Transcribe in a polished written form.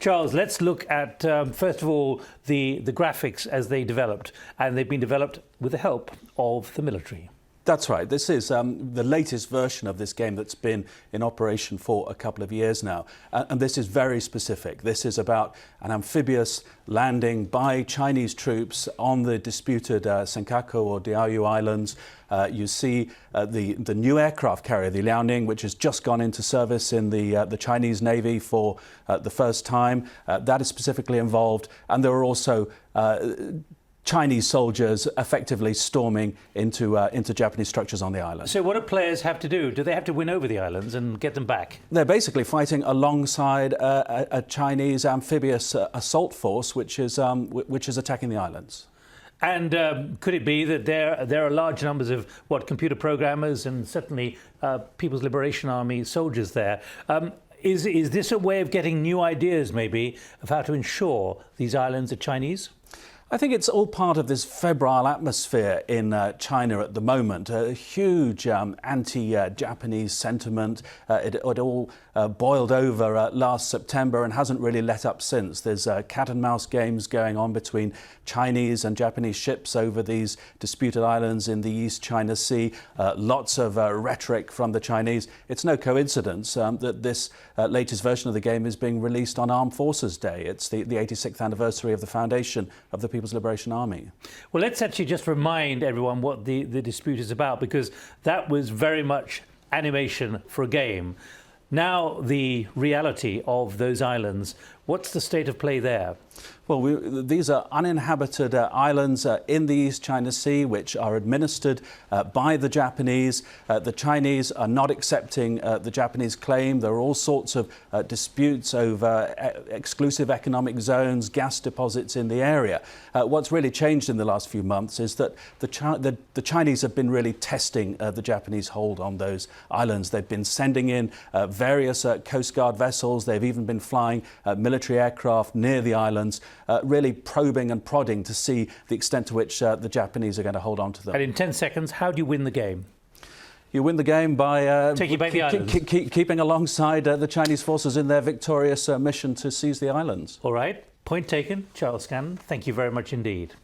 Charles, let's look at, first of all, the graphics as they developed. And they've been developed with the help of the military. That's right. This is the latest version of this game that's been in operation for a couple of years now. And this is very specific. This is about an amphibious landing by Chinese troops on the disputed Senkaku or Diaoyu Islands. You see the new aircraft carrier, the Liaoning, which has just gone into service in the Chinese Navy for the first time. That is specifically involved. And there are also Chinese soldiers effectively storming into Japanese structures on the island. So what do players have to do? Do they have to win over the islands and get them back? They're basically fighting alongside a Chinese amphibious assault force which is attacking the islands. And could it be that there are large numbers of computer programmers and certainly People's Liberation Army soldiers there? Is this a way of getting new ideas, maybe, of how to ensure these islands are Chinese? I think it's all part of this febrile atmosphere in China at the moment. A huge anti-Japanese sentiment. It all boiled over last September and hasn't really let up since. There's cat and mouse games going on between Chinese and Japanese ships over these disputed islands in the East China Sea. Lots of rhetoric from the Chinese. It's no coincidence that this latest version of the game is being released on Armed Forces Day. It's the 86th anniversary of the foundation of the People's Liberation Army. Well, let's actually just remind everyone what the dispute is about, because that was very much animation for a game. Now the reality of those islands, what's the state of play there? Well, these are uninhabited islands in the East China Sea, which are administered by the Japanese. The Chinese are not accepting the Japanese claim. There are all sorts of disputes over exclusive economic zones, gas deposits in the area. What's really changed in the last few months is that the Chinese have been really testing the Japanese hold on those islands. They've been sending in various Coast Guard vessels. They've even been flying military aircraft near the islands, really probing and prodding to see the extent to which the Japanese are going to hold on to them. And in 10 seconds, how do you win the game? You win the game by taking back the islands. Keeping alongside the Chinese forces in their victorious mission to seize the islands. All right, point taken. Charles Scanlon, thank you very much indeed.